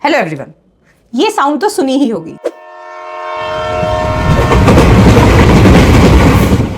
Hello everyone, ये sound तो सुनी ही होगी।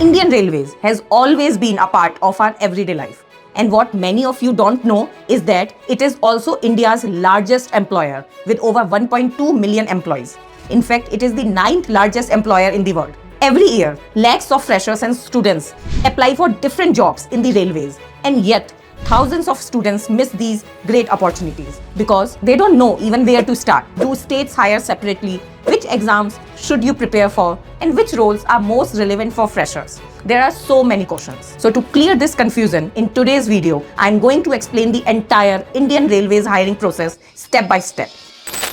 Indian Railways has always been a part of our everyday life. And what many of you don't know is that it is also India's largest employer with over 1.2 million employees. In fact, it is the 9th largest employer in the world. Every year, lakhs of freshers and students apply for different jobs in the railways, and yet thousands of students miss these great opportunities because they don't know even where to start. Do states hire separately? Which exams should you prepare for? And which roles are most relevant for freshers? There are so many questions. So to clear this confusion, in today's video, I'm going to explain the entire Indian Railways hiring process step by step.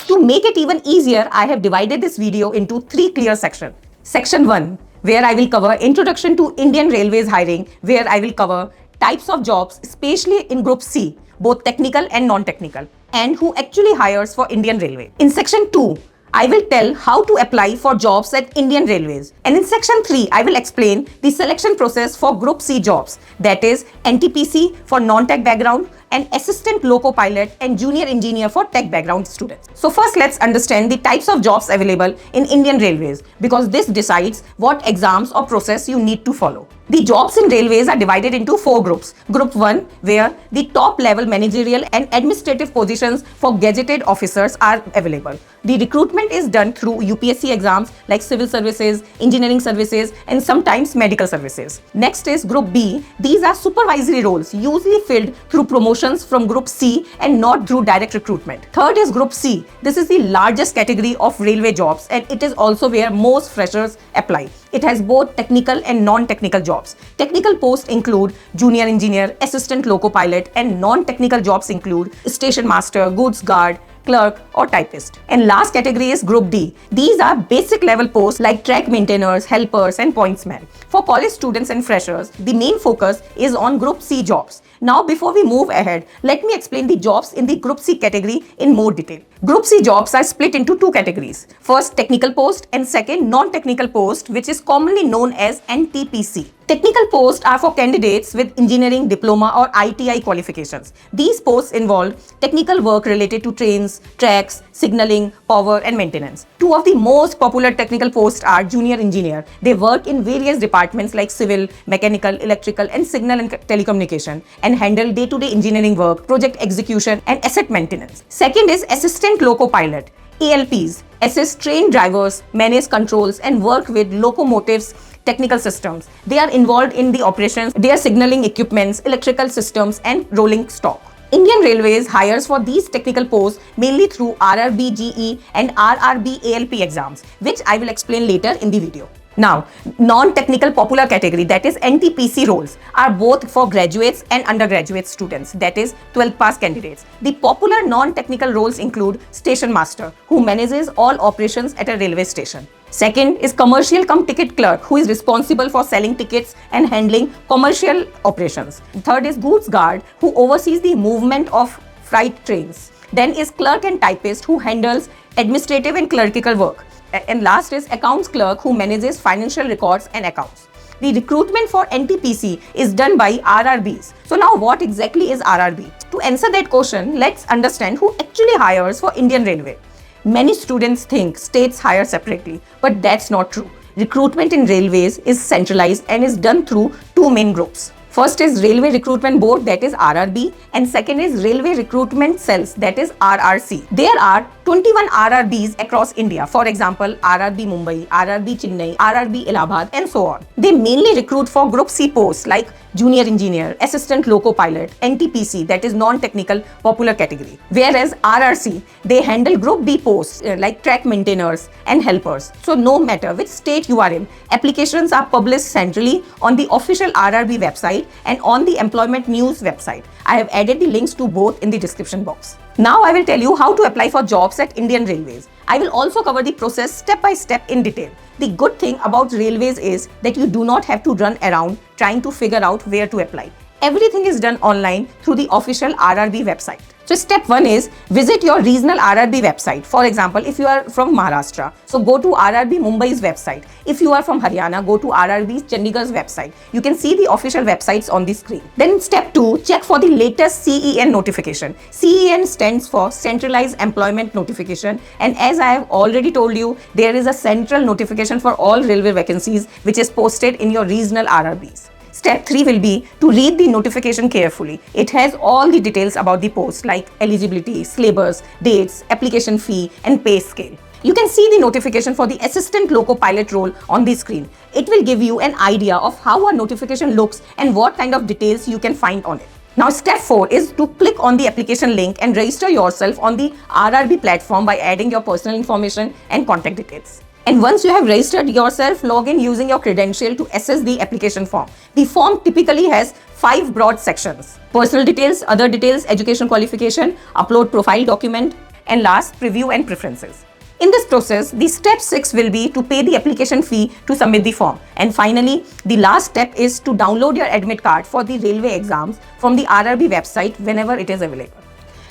To make it even easier, I have divided this video into 3 clear sections. Section 1, where I will cover Introduction to Indian Railways hiring, where I will cover types of jobs, especially in Group C, both technical and non-technical, and who actually hires for Indian Railway. In Section 2, I will tell how to apply for jobs at Indian Railways. And in Section 3, I will explain the selection process for Group C jobs, that is NTPC for non-tech background and Assistant Loco Pilot and Junior Engineer for tech background students. So first, let's understand the types of jobs available in Indian Railways, because this decides what exams or process you need to follow. The jobs in railways are divided into 4 groups. Group 1, where the top level managerial and administrative positions for gazetted officers are available. The recruitment is done through UPSC exams like civil services, engineering services, and sometimes medical services. Next is Group B. These are supervisory roles, usually filled through promotions from Group C and not through direct recruitment. Third is Group C. This is the largest category of railway jobs, and it is also where most freshers apply. It has both technical and non-technical jobs. Technical posts include junior engineer, assistant loco pilot, and non-technical jobs include station master, goods guard, clerk, or typist. And last category is Group D. These are basic level posts like track maintainers, helpers, and pointsmen. For college students and freshers, the main focus is on Group C jobs. Now, before we move ahead, let me explain the jobs in the Group C category in more detail. Group C jobs are split into 2 categories. First, technical post, and second, non-technical post, which is commonly known as NTPC. Technical posts are for candidates with engineering diploma or ITI qualifications. These posts involve technical work related to trains, tracks, signaling, power, and maintenance. 2 of the most popular technical posts are junior engineer. They work in various departments like civil, mechanical, electrical, and signal and telecommunication, and handle day-to-day engineering work, project execution, and asset maintenance. Second is assistant loco pilot. ALPs assist train drivers, manage controls, and work with locomotives technical systems. They are involved in the operations, their signaling equipments, electrical systems, and rolling stock. Indian Railways hires for these technical posts mainly through RRB GE and RRB ALP exams, which I will explain later in the video. Now, non-technical popular category, that is NTPC roles, are both for graduates and undergraduate students, that is 12th pass candidates. The popular non-technical roles include station master, who manages all operations at a railway station. Second is commercial cum ticket clerk, who is responsible for selling tickets and handling commercial operations. Third is goods guard, who oversees the movement of freight trains. Then is clerk and typist, who handles administrative and clerical work. And last is accounts clerk, who manages financial records and accounts. The recruitment for NTPC is done by RRBs. So now what exactly is RRB? To answer that question, let's understand who actually hires for Indian Railway. Many students think states hire separately, but that's not true. Recruitment in railways is centralized and is done through 2 main groups. First is Railway Recruitment Board, that is RRB, and second is Railway Recruitment Cells, that is RRC. There are 21 RRBs across India. For example, RRB Mumbai, RRB Chennai, RRB Allahabad, and so on. They mainly recruit for Group C posts like junior engineer, assistant loco pilot, NTPC, that is non-technical popular category. Whereas RRC, they handle Group B posts like track maintainers and helpers. So no matter which state you are in, applications are published centrally on the official RRB website and on the Employment News website. I have added the links to both in the description box. Now I will tell you how to apply for jobs at Indian Railways. I will also cover the process step by step in detail. The good thing about railways is that you do not have to run around trying to figure out where to apply. Everything is done online through the official RRB website. So So step 1 is visit your regional RRB website. For example, if you are from Maharashtra, so go to RRB Mumbai's website. If you are from Haryana, go to RRB Chandigarh's website. You can see the official websites on the screen. Then in step 2, check for the latest CEN notification. CEN stands for Centralized Employment Notification, and as I have already told you, there is a central notification for all railway vacancies which is posted in your regional RRBs. Step 3 will be to read the notification carefully. It has all the details about the post like eligibility, syllabus, dates, application fee and pay scale. You can see the notification for the assistant Loco Pilot role on the screen. It will give you an idea of how a notification looks and what kind of details you can find on it. Now step 4 is to click on the application link and register yourself on the RRB platform by adding your personal information and contact details. And once you have registered yourself, log in using your credential to access the application form. The form typically has 5 broad sections: personal details, other details, education qualification, upload profile document, and last, preview and preferences. In this process, the step 6 will be to pay the application fee to submit the form. And finally, the last step is to download your admit card for the railway exams from the RRB website whenever it is available.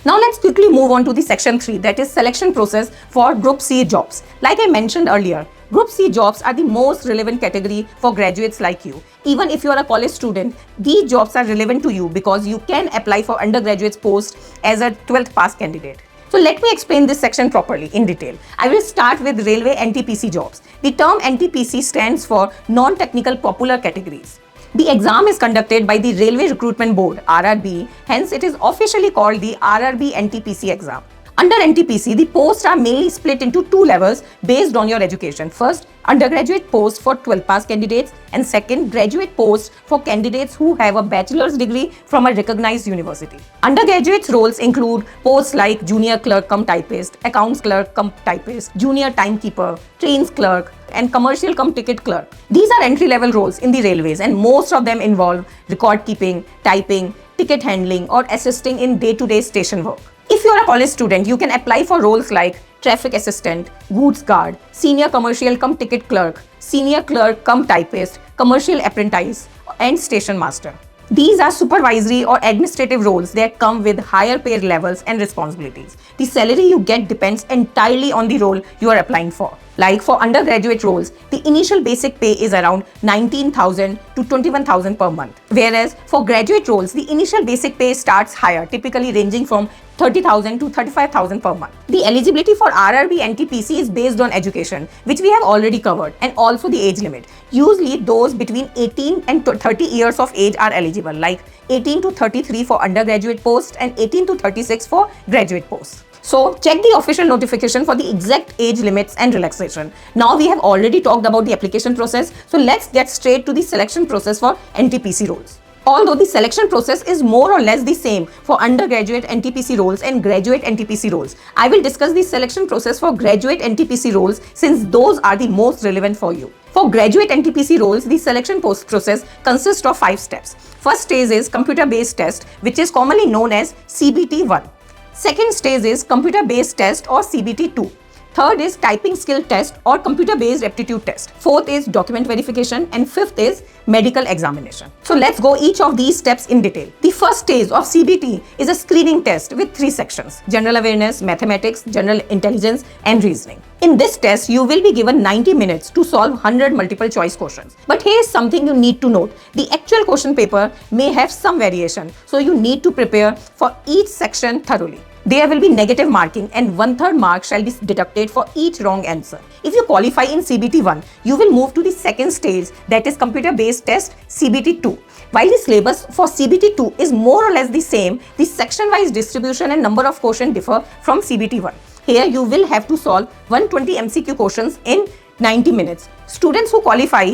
Now let's quickly move on to the section 3, that is selection process for Group C jobs. Like I mentioned earlier, Group C jobs are the most relevant category for graduates like you. Even if you are a college student, these jobs are relevant to you because you can apply for undergraduate post as a 12th pass candidate. So let me explain this section properly in detail. I will start with railway NTPC jobs. The term NTPC stands for non-technical popular categories. The exam is conducted by the Railway Recruitment Board, RRB, hence it is officially called the RRB NTPC exam. Under NTPC, the posts are mainly split into 2 levels based on your education. First, undergraduate post for 12th pass candidates, and second, graduate post for candidates who have a bachelor's degree from a recognized university. Undergraduate roles include posts like junior clerk cum typist, accounts clerk cum typist, junior timekeeper, trains clerk, and commercial cum ticket clerk. These are entry-level roles in the railways, and most of them involve record keeping, typing, ticket handling, or assisting in day-to-day station work. If you are a college student, you can apply for roles like traffic assistant, goods guard, senior commercial cum ticket clerk, senior clerk cum typist, commercial apprentice, and station master. These are supervisory or administrative roles that come with higher pay levels and responsibilities. The salary you get depends entirely on the role you are applying for. Like for undergraduate roles, the initial basic pay is around 19,000 to 21,000 per month. Whereas for graduate roles, the initial basic pay starts higher, typically ranging from 30,000 to 35,000 per month. The eligibility for RRB NTPC is based on education, which we have already covered, and also the age limit. Usually those between 18 and 30 years of age are eligible, like 18 to 33 for undergraduate posts and 18 to 36 for graduate posts. So check the official notification for the exact age limits and relaxation. Now we have already talked about the application process, so let's get straight to the selection process for NTPC roles. Although the selection process is more or less the same for undergraduate NTPC roles and graduate NTPC roles, I will discuss the selection process for graduate NTPC roles since those are the most relevant for you. For graduate NTPC roles, the selection process consists of 5 steps. First stage is computer-based test, which is commonly known as CBT1. Second stage is computer-based test or CBT2. Third is typing skill test or computer-based aptitude test. Fourth is document verification, and fifth is medical examination. So let's go each of these steps in detail. The first stage of CBT is a screening test with 3 sections: general awareness, mathematics, general intelligence, and reasoning. In this test, you will be given 90 minutes to solve 100 multiple choice questions. But here's something you need to note. The actual question paper may have some variation, so you need to prepare for each section thoroughly. There will be negative marking and 1/3 mark shall be deducted for each wrong answer. If you qualify in CBT1, you will move to the second stage, that is computer-based test CBT2. While the syllabus for CBT2 is more or less the same, the section-wise distribution and number of questions differ from CBT1. Here you will have to solve 120 MCQ questions in 90 minutes. Students who qualify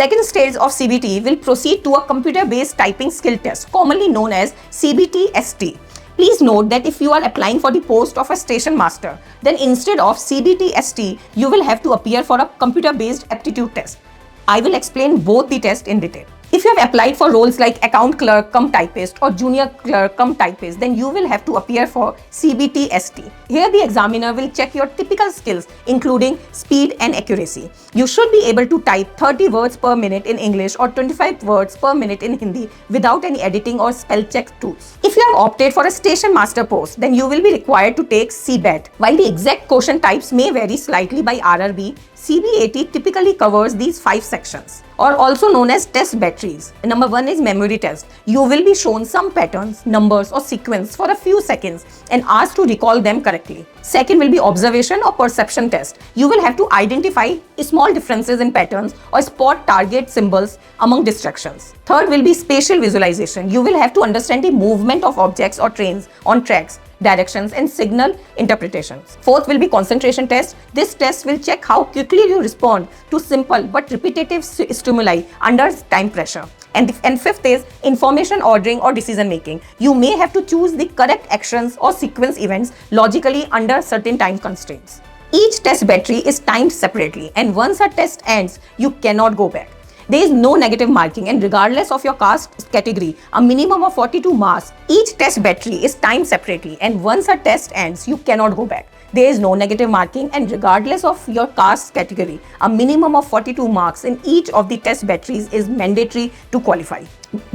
second stage of CBT will proceed to a computer-based typing skill test, commonly known as CBTST. Please note that if you are applying for the post of a station master, then instead of CBTST, you will have to appear for a computer-based aptitude test. I will explain both the tests in detail. If you have applied for roles like account clerk cum typist or junior clerk cum typist, then you will have to appear for CBTST. Here the examiner will check your typical skills including speed and accuracy. You should be able to type 30 words per minute in English or 25 words per minute in Hindi without any editing or spell check tools. If you have opted for a station master post, then you will be required to take CBAT. While the exact question types may vary slightly by RRB, CBAT typically covers these 5 sections, or also known as test batteries. Number 1 is memory test. You will be shown some patterns, numbers or sequence for a few seconds and asked to recall them correctly. Second will be observation or perception test. You will have to identify small differences in patterns or spot target symbols among distractions. Third will be spatial visualization. You will have to understand the movement of objects or trains on tracks, directions and signal interpretations. Fourth will be concentration test. This test will check how quickly you respond to simple but repetitive stimuli under time pressure. And fifth is information ordering or decision making. You may have to choose the correct actions or sequence events logically under certain time constraints. Each test battery is timed separately, and once a test ends, you cannot go back. There is no negative marking, and regardless of your caste category, a minimum of 42 marks. Each test battery is timed separately, and once a test ends, you cannot go back. There is no negative marking, and regardless of your caste category, a minimum of 42 marks in each of the test batteries is mandatory to qualify.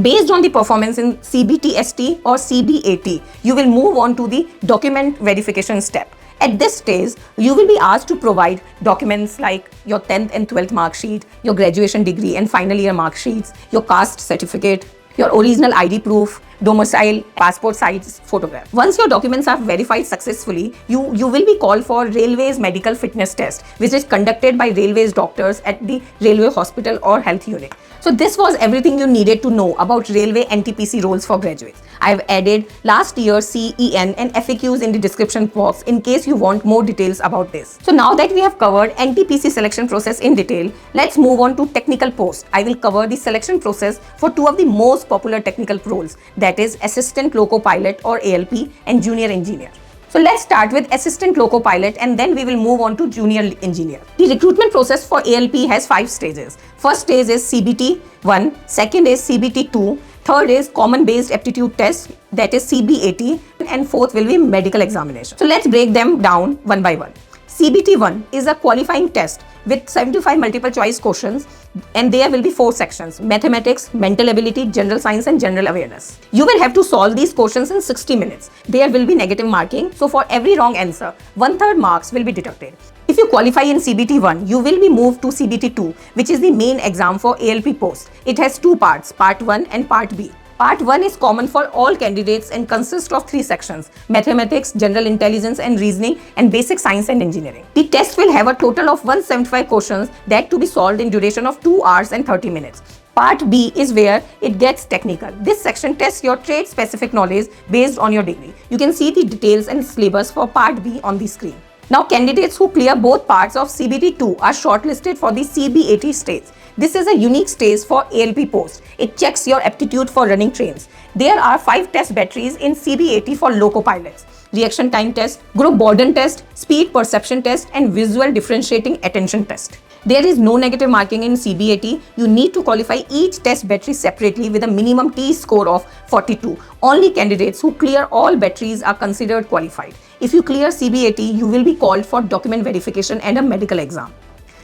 Based on the performance in CBTST or CBAT, you will move on to the document verification step. At this stage, you will be asked to provide documents like your 10th and 12th mark sheet, your graduation degree and final year mark sheets, your caste certificate, your original ID proof, domicile, passport size photograph. Once your documents are verified successfully, you will be called for Railways Medical Fitness Test, which is conducted by Railways doctors at the Railway Hospital or Health Unit. So this was everything you needed to know about Railway NTPC roles for graduates. I have added last year's CEN and FAQs in the description box in case you want more details about this. So now that we have covered NTPC selection process in detail, let's move on to technical post. I will cover the selection process for 2 of the most popular technical roles, that is Assistant Loco Pilot or ALP and Junior Engineer. So let's start with Assistant Loco Pilot and then we will move on to Junior Engineer. The recruitment process for ALP has 5 stages. First stage is CBT1, second is CBT2, third is Common Based Aptitude Test, that is CBAT, and fourth will be medical examination. So let's break them down one by one. CBT1 is a qualifying test with 75 multiple choice questions, and there will be 4 sections: mathematics, mental ability, general science and general awareness. You will have to solve these questions in 60 minutes. There will be negative marking, so for every wrong answer, 1/3 marks will be deducted. If you qualify in CBT1, you will be moved to CBT2, which is the main exam for ALP post. It has 2 parts, Part 1 and Part B. Part 1 is common for all candidates and consists of 3 sections: mathematics, general intelligence and reasoning, and basic science and engineering. The test will have a total of 175 questions that to be solved in duration of 2 hours and 30 minutes. Part B is where it gets technical. This section tests your trade-specific knowledge based on your degree. You can see the details and syllabus for Part B on the screen. Now, candidates who clear both parts of CBT2 are shortlisted for the CBAT stage. This is a unique stage for ALP post. It checks your aptitude for running trains. There are 5 test batteries in CBAT for Loco Pilots: reaction time test, group Borden test, speed perception test, and visual differentiating attention test. There is no negative marking in CBAT. You need to qualify each test battery separately with a minimum T score of 42. Only candidates who clear all batteries are considered qualified. If you clear CBAT, you will be called for document verification and a medical exam.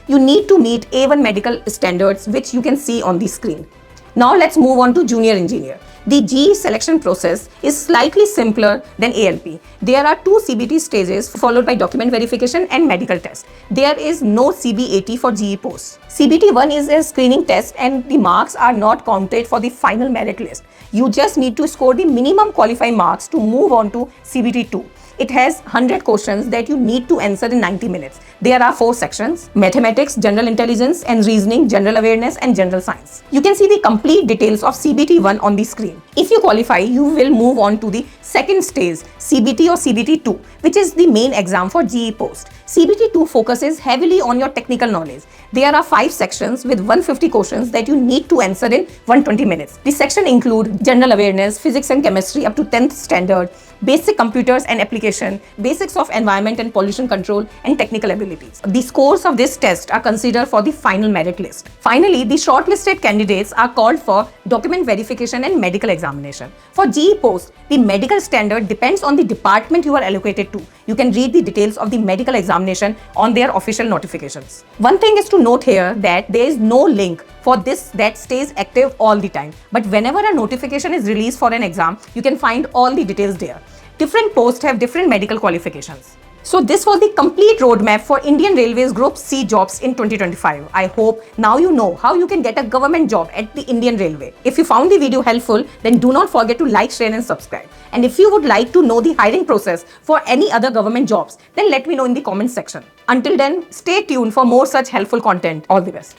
You need to meet A1 medical standards, which you can see on the screen. Now let's move on to Junior Engineer. The GE selection process is slightly simpler than ALP. There are 2 CBT stages followed by document verification and medical test. There is no CBAT for GE posts. CBT1 is a screening test and the marks are not counted for the final merit list. You just need to score the minimum qualifying marks to move on to CBT2. It has 100 questions that you need to answer in 90 minutes. There are 4 sections: mathematics, general intelligence and reasoning, general awareness and general science. You can see the complete details of CBT1 on the screen. If you qualify, you will move on to the second stage, CBT or CBT2, which is the main exam for GE post. CBT2 focuses heavily on your technical knowledge. There are 5 sections with 150 questions that you need to answer in 120 minutes. The section include general awareness, physics and chemistry up to 10th standard, basic computers and application, basics of environment and pollution control, and technical abilities. The scores of this test are considered for the final merit list. Finally, the shortlisted candidates are called for document verification and medical examination. For GE post, the medical standard depends on the department you are allocated to. You can read the details of the medical examination on their official notifications. One thing is to note here that there is no link for this that stays active all the time. But whenever a notification is released for an exam, you can find all the details there. Different posts have different medical qualifications. So this was the complete roadmap for Indian Railways Group C jobs in 2025. I hope now you know how you can get a government job at the Indian Railway. If you found the video helpful, then do not forget to like, share and subscribe. And if you would like to know the hiring process for any other government jobs, then let me know in the comments section. Until then, stay tuned for more such helpful content. All the best.